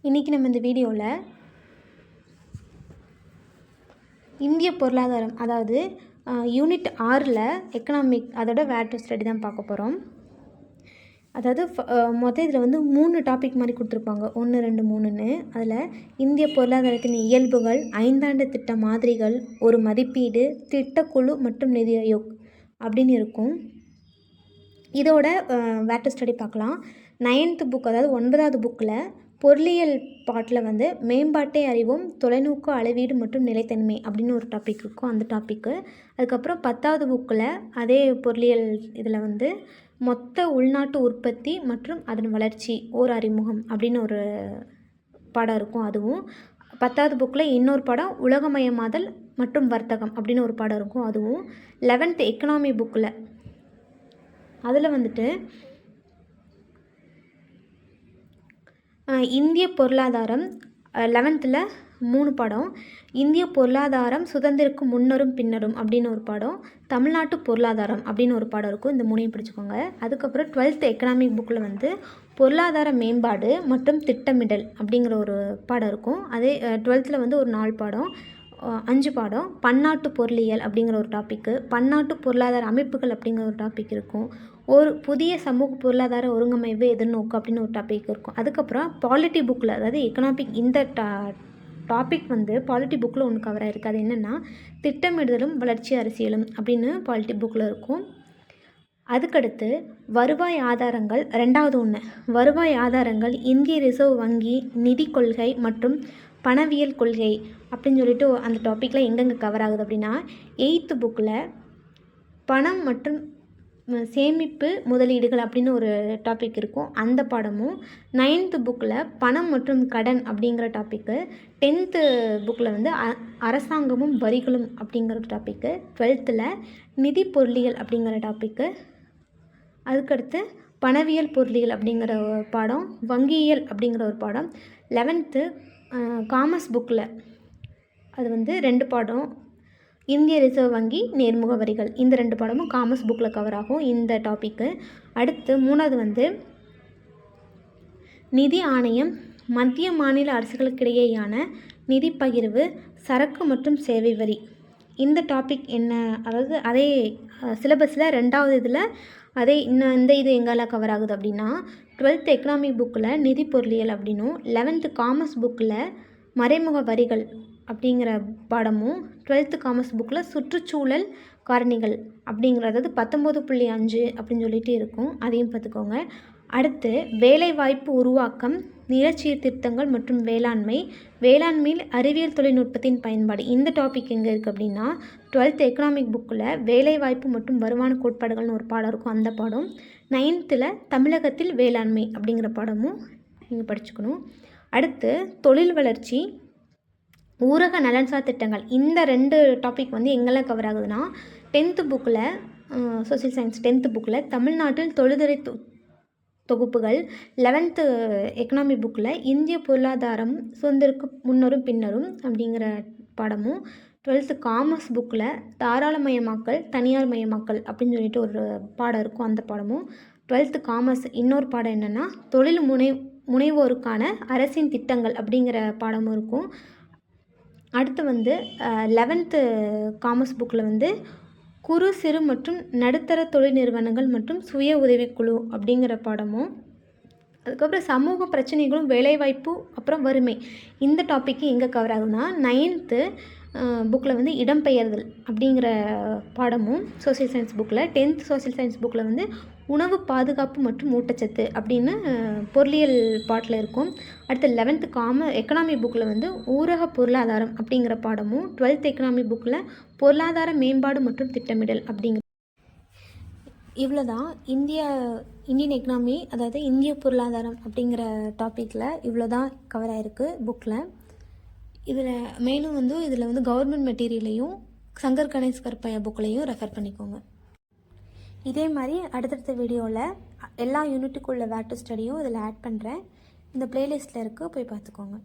இன்றைக்கி நம்ம இந்த வீடியோவில் இந்திய பொருளாதாரம், அதாவது யூனிட் 6ல் எக்கனாமிக் அதோட வேட் ஸ்டடி தான் பார்க்க போகிறோம். அதாவது மொத்தம் இதில் வந்து 3 டாபிக் மாதிரி கொடுத்துருப்பாங்க, 1 2 3ன்னு. அதில் இந்திய பொருளாதாரத்தின் இயல்புகள், 5ஆண்டு திட்ட மாதிரிகள், ஒரு மதிப்பீடு, திட்டக்குழு மற்றும் நிதி ஆயோக் அப்படின்னு இருக்கும். இதோட வேட் ஸ்டடி பார்க்கலாம். 9th புக், அதாவது 9வது புக்கில் பொருளியல் பாட்டில் வந்து மேம்பாட்டை அறிவோம், தொலைநோக்கு அளவீடு மற்றும் நிலைத்தன்மை அப்படின்னு ஒரு டாபிக் இருக்கும், அந்த டாப்பிக்கு. அதுக்கப்புறம் 10வது புக்கில் அதே பொருளியல் இதில் வந்து மொத்த உள்நாட்டு உற்பத்தி மற்றும் அதன் வளர்ச்சி ஓர் அறிமுகம் அப்படின்னு ஒரு பாடம் இருக்கும். அதுவும் 10வது புக்கில் இன்னொரு பாடம் உலகமயமாதல் மற்றும் வர்த்தகம் அப்படின்னு ஒரு பாடம் இருக்கும். அதுவும் 11th எக்கனாமி புக்கில் அதில் வந்துட்டு இந்திய பொருளாதாரம் 11th 3 பாடம், இந்திய பொருளாதாரம் சுதந்திரக்கு முன்னரும் பின்னரும் அப்படின்னு ஒரு பாடம், தமிழ்நாட்டு பொருளாதாரம் அப்படின்னு ஒரு பாடம் இருக்கும். இந்த 3ஐயும் படிச்சுக்கோங்க. அதுக்கப்புறம் 12th எக்கனாமிக் புக்கில் வந்து பொருளாதார மேம்பாடு மற்றும் திட்டமிடல் அப்படிங்கிற ஒரு பாடம் இருக்கும். அதே 12th வந்து ஒரு 4 பாடம், 5 பாடம். பன்னாட்டு பொருளியல் அப்படிங்கிற ஒரு டாப்பிக்கு, பன்னாட்டு பொருளாதார அமைப்புகள் அப்படிங்கிற ஒரு டாபிக் இருக்கும். ஒரு புதிய சமூக பொருளாதார ஒருங்கமைவு எதிர்நோக்கு அப்படின்னு ஒரு டாபிக் இருக்கும். அதுக்கப்புறம் பாலிட்டி புக்கில், அதாவது எக்கனாமிக் இந்த டாபிக் வந்து பாலிட்டி புக்கில் ஒன்று கவர் ஆகிருக்கு. அது என்னென்னா திட்டமிடுதலும் வளர்ச்சி அரசியலும் அப்படின்னு பாலிட்டி புக்கில் இருக்கும். அதுக்கடுத்து வருவாய் ஆதாரங்கள் 2வது ஒன்று, வருவாய் ஆதாரங்கள் இந்திய ரிசர்வ் வங்கி நிதி கொள்கை மற்றும் பணவியல் கொள்கை அப்படின்னு சொல்லிட்டு அந்த டாப்பிக்கில் எங்கெங்கே கவர் ஆகுது அப்படின்னா 8th புக்கில் பணம் மற்றும் சேமிப்பு முதலீடுகள் அப்படின்னு ஒரு டாபிக் இருக்கும், அந்த பாடமும். 9th புக்கில் பணம் மற்றும் கடன் அப்படிங்கிற டாப்பிக்கு. 10th புக்கில் வந்து அரசாங்கமும் வரிகளும் அப்படிங்கிற டாப்பிக்கு. 12th நிதி பொருளியல் அப்படிங்கிற டாப்பிக்கு. அதுக்கடுத்து பணவியல் பொருளியல் அப்படிங்கிற ஒரு பாடம், வங்கியியல் அப்படிங்கிற ஒரு பாடம். 11th காமர்ஸ் புக்கில் அது வந்து 2 பாடம், இந்திய ரிசர்வ் வங்கி நேர்முக வரிகள், இந்த 2 பாடமும் காமர்ஸ் புக்கில் கவர் ஆகும் இந்த டாப்பிக்கு. அடுத்து 3வது வந்து நிதி ஆணையம், மத்திய மாநில அரசுகளுக்கிடையேயான நிதி பகிர்வு, சரக்கு மற்றும் சேவை வரி. இந்த டாபிக் என்ன, அதாவது அதே சிலபஸில் 2வது இதில் அதே இந்த இது எங்கெல்லாம் கவர் ஆகுது அப்படின்னா 12th எக்கனாமிக் புக்கில் நிதி பொருளியல் அப்படின்னும், 11th காமர்ஸ் புக்கில் மறைமுக வரிகள் அப்படிங்கிற பாடமும், 12th காமர்ஸ் புக்கில் சுற்றுச்சூழல் காரணிகள் அப்படிங்கிறது 19.5 அப்படின்னு சொல்லிட்டு இருக்கும், அதையும் பார்த்துக்கோங்க. அடுத்து வேலைவாய்ப்பு உருவாக்கம், நிலச்சீர்திருத்தங்கள் மற்றும் வேளாண்மை, வேளாண்மையில் அறிவியல் தொழில்நுட்பத்தின் பயன்பாடு. இந்த டாபிக் எங்கே இருக்குது அப்படின்னா 12th எக்கனாமிக் புக்கில் வேலைவாய்ப்பு மற்றும் வருமான கோட்பாடுகள்னு ஒரு பாடம் இருக்கும், அந்த பாடம். 9th தமிழகத்தில் வேளாண்மை அப்படிங்கிற பாடமும் நீங்கள் படிச்சுக்கணும். அடுத்து தொழில் வளர்ச்சி, ஊரக நலன்சார் திட்டங்கள், இந்த 2 டாபிக் வந்து எங்கெல்லாம் கவர் ஆகுதுன்னா 10th புக்கில் சோசியல் சயின்ஸ் 10th புக்கில் தமிழ்நாட்டில் தொழில்துறை தொகுப்புகள், 11th எக்கனாமி புக்கில் இந்திய பொருளாதாரம் சுதந்திரக்கு முன்னரும் பின்னரும் அப்படிங்கிற பாடமும், 12th காமர்ஸ் புக்கில் தாராளமயமாக்கல் தனியார் மயமாக்கல் அப்படின்னு சொல்லிட்டு ஒரு பாடம் இருக்கும், அந்த பாடமும். 12th காமர்ஸ் இன்னொரு பாடம் என்னென்னா தொழில் முனைவோருக்கான அரசின் திட்டங்கள் அப்படிங்கிற பாடமும் இருக்கும். அடுத்து வந்து 11th காமர்ஸ் புக்கில் வந்து குறு சிறு மற்றும் நடுத்தர தொழில் நிறுவனங்கள் மற்றும் சுய உதவிக்குழு அப்படிங்கிற பாடமும். அதுக்கப்புறம் சமூக பிரச்சனைகளும் வேலைவாய்ப்பு அப்புறம் வறுமை, இந்த டாப்பிக்கு எங்கே கவர் ஆகுதுன்னா 9th புக்கில் வந்து இடம்பெயர்தல் அப்படிங்கிற பாடமும் சோசியல் சயின்ஸ் புக்கில். 10th சோசியல் சயின்ஸ் புக்கில் வந்து உணவு பாதுகாப்பு மற்றும் ஊட்டச்சத்து அப்படின்னு பொருளியல் பாட்டில் இருக்கும். அடுத்து 11th எக்கனாமி புக்கில் வந்து ஊரக பொருளாதாரம் அப்படிங்கிற பாடமும், 12th எக்கனாமி புக்கில் பொருளாதார மேம்பாடு மற்றும் திட்டமிடல் அப்படிங்கிற. இவ்வளோ தான் இந்தியன் எக்கனாமி, அதாவது இந்திய பொருளாதாரம் அப்படிங்கிற டாப்பிக்கில் இவ்வளோ தான் கவர் ஆகிருக்கு புக்கில். இதில் மேலும் வந்து இதில் வந்து கவர்மெண்ட் மெட்டீரியலையும் சங்கர் கணேஷ் கருப்பையா புக்கிலையும் ரெஃபர் பண்ணிக்கோங்க. இதே மாதிரி அடுத்தடுத்த வீடியோவில் எல்லா யூனிட்டுக்குள்ள வேட் ஸ்டடியும் இதில் ஆட் பண்ணுறேன், இந்த ப்ளேலிஸ்ட்டில் இருக்குது, போய் பார்த்துக்கோங்க.